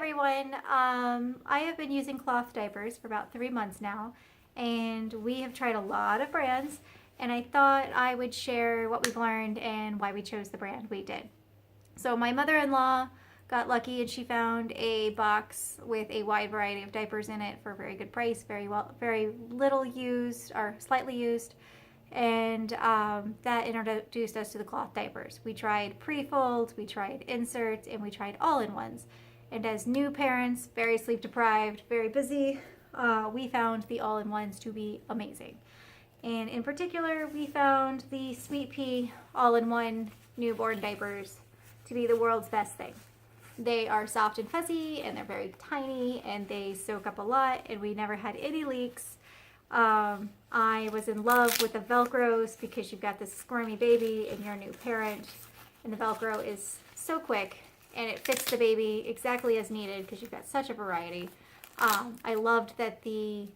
everyone. I have been using cloth diapers for about 3 months now, and we have tried a lot of brands, and I thought I would share what we've learned and why we chose the brand we did. So my mother-in-law got lucky and she found a box with a wide variety of diapers in it for a very good price, very little used or slightly used, and that introduced us to the cloth diapers. We tried pre-folds, we tried inserts, and we tried all-in-ones. And as new parents, very sleep deprived, very busy, we found the all-in-ones to be amazing. And in particular, we found the Sweet Pea all-in-one newborn diapers to be the world's best thing. They are soft and fuzzy, and they're very tiny, and they soak up a lot, and we never had any leaks. I was in love with the Velcros because you've got this squirmy baby and you're a new parent, and the Velcro is so quick and it fits the baby exactly as needed because you've got such a variety. I loved that the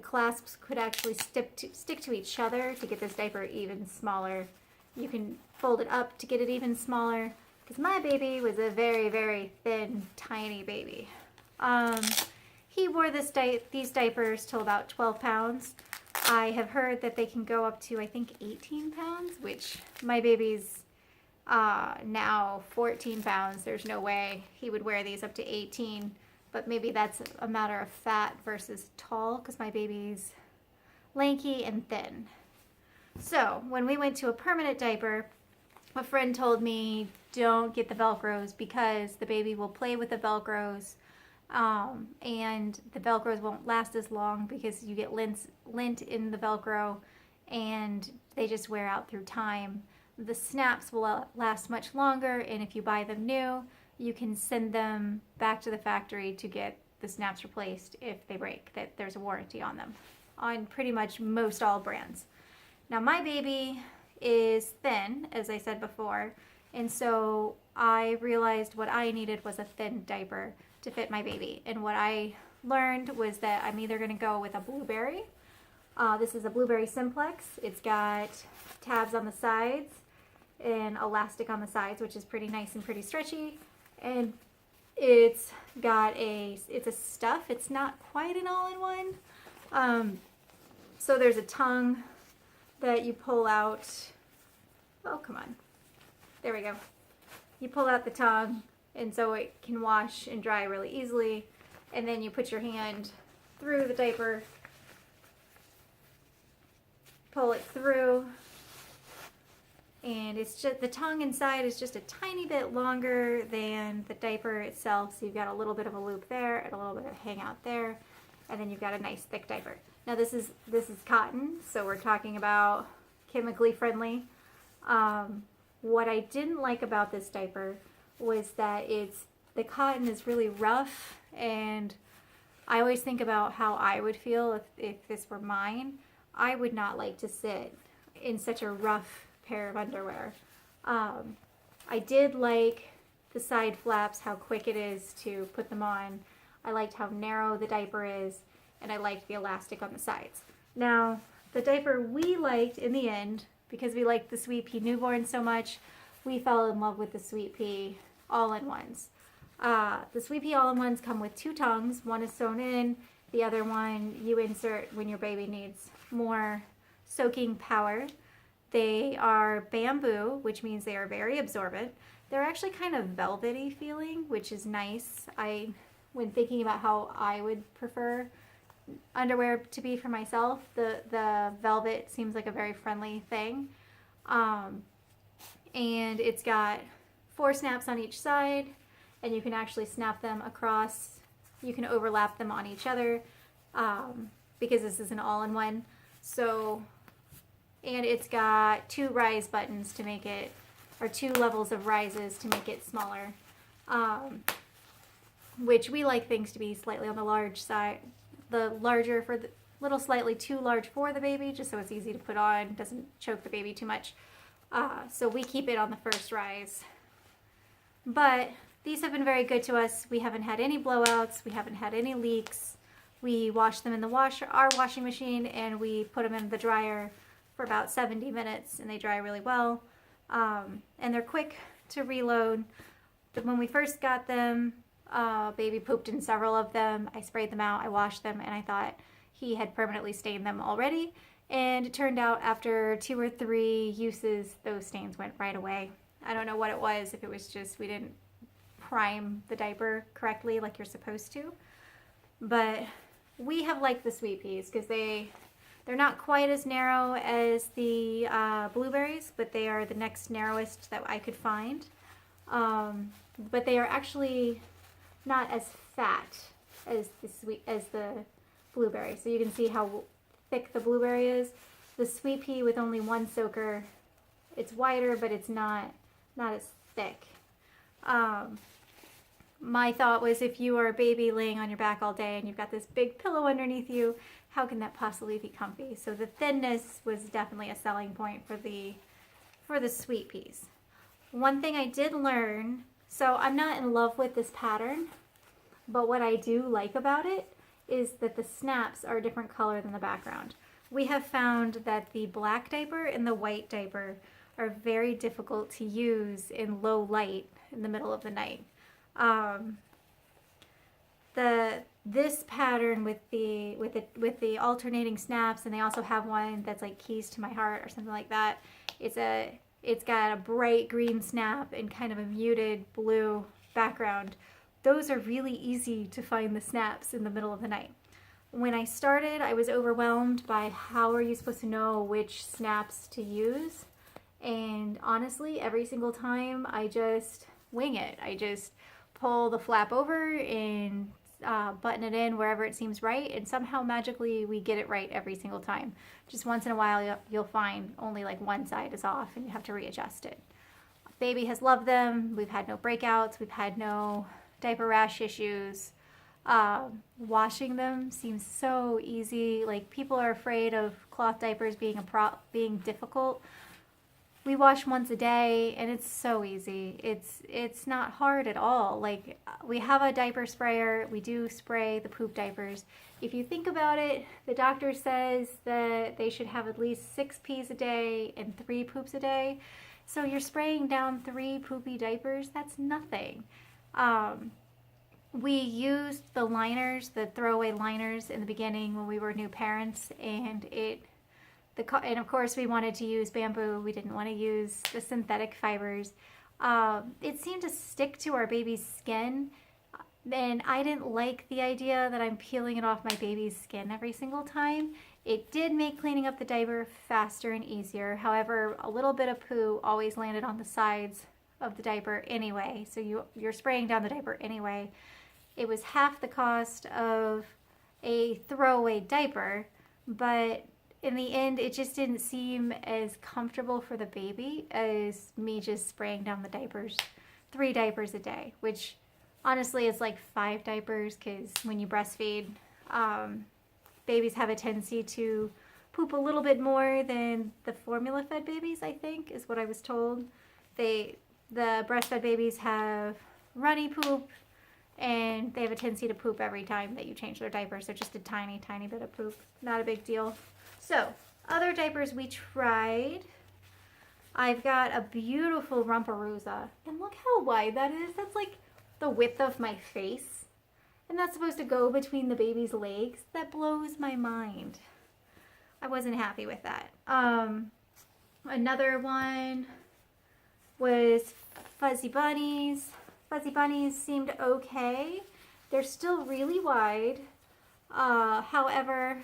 clasps could actually stick to each other to get this diaper even smaller. You can fold it up to get it even smaller because my baby was a very, very thin, tiny baby. He wore these diapers till about 12 pounds. I have heard that they can go up to, I think, 18 pounds, which my baby's now 14 pounds. There's no way he would wear these up to 18, but maybe that's a matter of fat versus tall because my baby's lanky and thin. So when we went to a permanent diaper, a friend told me, don't get the Velcros because the baby will play with the Velcros. And the Velcros won't last as long because you get lint in the Velcro and they just wear out through time. The snaps will last much longer, and if you buy them new, you can send them back to the factory to get the snaps replaced if they break. That there's a warranty on them on pretty much most all brands. Now my baby is thin, as I said before, and so I realized what I needed was a thin diaper to fit my baby. And what I learned was that I'm either going to go with a blueberry. This is a blueberry Simplex. It's got tabs on the sides and elastic on the sides, which is pretty nice and pretty stretchy. And it's a stuff. It's not quite an all-in-one. So there's a tongue that you pull out. Oh, come on. There we go. You pull out the tongue, and so it can wash and dry really easily. And then you put your hand through the diaper, pull it through, and it's just the tongue inside is just a tiny bit longer than the diaper itself. So you've got a little bit of a loop there and a little bit of hangout there, and then you've got a nice thick diaper. Now this is cotton, so we're talking about chemically friendly. What I didn't like about this diaper was that the cotton is really rough, and I always think about how I would feel if this were mine. I would not like to sit in such a rough pair of underwear. I did like the side flaps, how quick it is to put them on. I liked how narrow the diaper is, and I liked the elastic on the sides. Now, the diaper we liked in the end, because we liked the Sweet Pea newborn so much, we fell in love with the Sweet Pea all-in-ones. The Sweet Pea all-in-ones come with two tongues. One is sewn in, the other one you insert when your baby needs more soaking power. They are bamboo, which means they are very absorbent. They're actually kind of velvety feeling, which is nice. When thinking about how I would prefer underwear to be for myself, the velvet seems like a very friendly thing. And it's got 4 snaps on each side, and you can actually snap them across. You can overlap them on each other because this is an all-in-one. So, and it's got 2 rise buttons to make it, or 2 levels of rises to make it smaller, which we like things to be slightly on the large side. The larger for the little slightly too large for the baby, just so it's easy to put on, doesn't choke the baby too much. So we keep it on the first rise. But these have been very good to us. We haven't had any blowouts. We haven't had any leaks. We wash them in our washing machine, and we put them in the dryer for about 70 minutes, and they dry really well. And they're quick to reload. When we first got them, Baby pooped in several of them. I sprayed them out, I washed them, and I thought he had permanently stained them already. And it turned out after 2 or 3 uses, those stains went right away. I don't know what it was, if it was just we didn't prime the diaper correctly like you're supposed to. But we have liked the sweet peas because they're not quite as narrow as the blueberries, but they are the next narrowest that I could find. But they are actually not as fat as the blueberry. So you can see how thick the blueberry is. The sweet pea with only one soaker, it's wider, but it's not as thick. My thought was, if you are a baby laying on your back all day and you've got this big pillow underneath you, how can that possibly be comfy? So the thinness was definitely a selling point for the sweet peas. One thing I did learn, so I'm not in love with this pattern, but what I do like about it is that the snaps are a different color than the background. We have found that the black diaper and the white diaper are very difficult to use in low light in the middle of the night. This pattern with the alternating snaps, and they also have one that's like Keys to My Heart or something like that. It's got a bright green snap and kind of a muted blue background. Those are really easy to find the snaps in the middle of the night. When I started, I was overwhelmed by how are you supposed to know which snaps to use. And honestly, every single time I just wing it. I just pull the flap over and button it in wherever it seems right, and somehow magically we get it right every single time. Just once in a while you'll find only like one side is off and you have to readjust it. Baby has loved them. We've had no breakouts. We've had no diaper rash issues. Washing them seems so easy. Like, people are afraid of cloth diapers being difficult. We wash once a day and it's so easy. It's not hard at all. Like, we have a diaper sprayer. We do spray the poop diapers. If you think about it, the doctor says that they should have at least 6 pees a day and 3 poops a day. So you're spraying down 3 poopy diapers. That's nothing. We used the liners, the throwaway liners in the beginning when we were new parents, and of course we wanted to use bamboo. We didn't want to use the synthetic fibers. It seemed to stick to our baby's skin, and I didn't like the idea that I'm peeling it off my baby's skin every single time. It did make cleaning up the diaper faster and easier. However, a little bit of poo always landed on the sides of the diaper anyway, so you're spraying down the diaper anyway. It was half the cost of a throwaway diaper, but in the end, it just didn't seem as comfortable for the baby as me just spraying down the diapers, 3 diapers a day, which honestly is like 5 diapers, because when you breastfeed, babies have a tendency to poop a little bit more than the formula-fed babies, I think, is what I was told. The breastfed babies have runny poop, and they have a tendency to poop every time that you change their diaper, so just a tiny, tiny bit of poop. Not a big deal. So, other diapers we tried. I've got a beautiful Rumparoosa, and look how wide that is. That's like the width of my face, and that's supposed to go between the baby's legs. That blows my mind. I wasn't happy with that. Another one was Fuzzy Bunnies. Fuzzy Bunnies seemed okay. They're still really wide. However,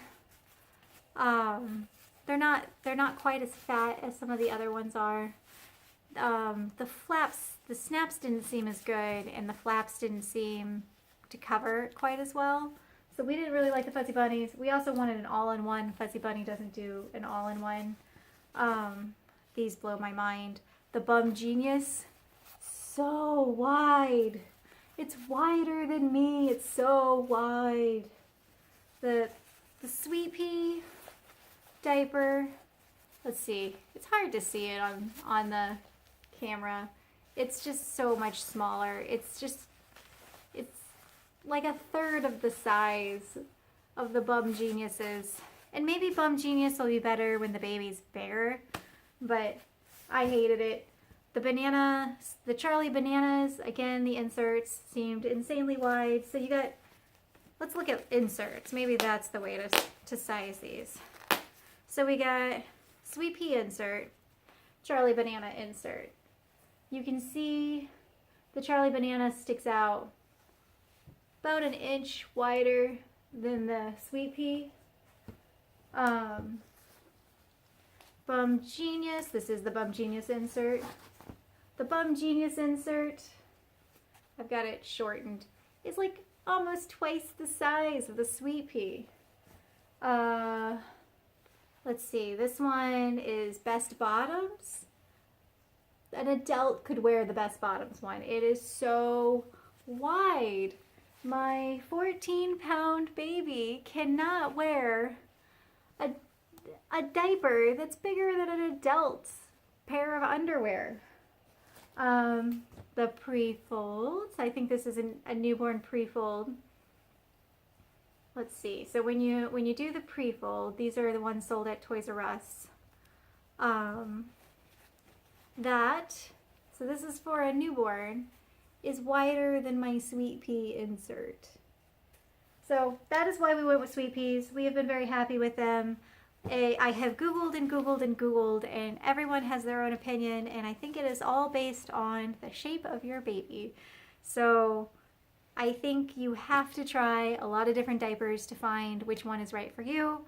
they're not quite as fat as some of the other ones are. The snaps didn't seem as good, and the flaps didn't seem to cover quite as well. So we didn't really like the Fuzzy Bunnies. We also wanted an all-in-one. Fuzzy Bunny doesn't do an all-in-one. These blow my mind. The Bum Genius, so wide. It's wider than me. It's so wide. The Sweet Pea diaper, let's see. It's hard to see it on the camera. It's just so much smaller. It's like a third of the size of the Bum Geniuses. And maybe Bum Genius will be better when the baby's bigger, but I hated it. the Charlie bananas, again, the inserts seemed insanely wide. So you got, let's look at inserts. Maybe that's the way to size these. So we got Sweet Pea insert, Charlie banana insert. You can see the Charlie banana sticks out about an inch wider than the Sweet Pea. Bum Genius, this is the Bum Genius insert. The Bum Genius insert, I've got it shortened, is like almost twice the size of the Sweet Pea. Let's see, this one is Best Bottoms. An adult could wear the Best Bottoms one. It is so wide. My 14-pound baby cannot wear a diaper that's bigger than an adult's pair of underwear. The pre-folds, I think this is a newborn pre-fold. Let's see, so when you do the pre-fold, these are the ones sold at Toys R Us. So this is for a newborn, is wider than my Sweet Pea insert. So that is why we went with Sweet Peas. We have been very happy with them. I have Googled and Googled and Googled, and everyone has their own opinion, and I think it is all based on the shape of your baby. So I think you have to try a lot of different diapers to find which one is right for you.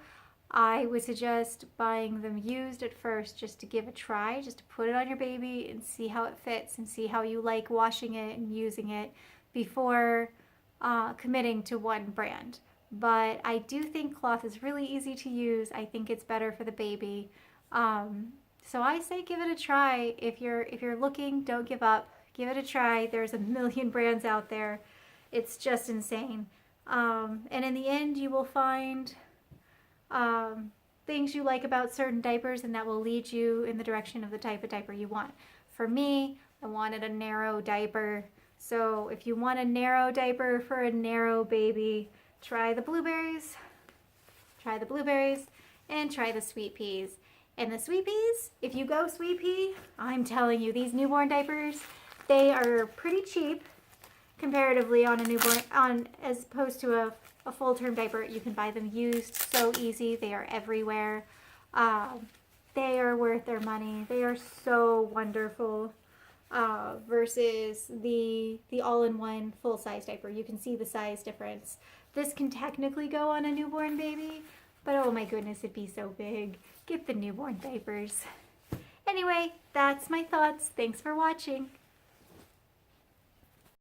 I would suggest buying them used at first just to give a try, just to put it on your baby and see how it fits and see how you like washing it and using it before committing to one brand. But I do think cloth is really easy to use. I think it's better for the baby. So I say give it a try. If you're looking, don't give up. Give it a try. There's a million brands out there. It's just insane. And in the end, you will find things you like about certain diapers, and that will lead you in the direction of the type of diaper you want. For me, I wanted a narrow diaper. So if you want a narrow diaper for a narrow baby, try the blueberries, and try the Sweet Peas. And the Sweet Peas, if you go Sweet Pea, I'm telling you, these newborn diapers, they are pretty cheap comparatively on a newborn, as opposed to a full-term diaper. You can buy them used, so easy. They are everywhere. They are worth their money. They are so wonderful. Versus the all-in-one full-size diaper. You can see the size difference. This can technically go on a newborn baby, but oh my goodness, it'd be so big. Get the newborn diapers. Anyway, that's my thoughts. Thanks for watching.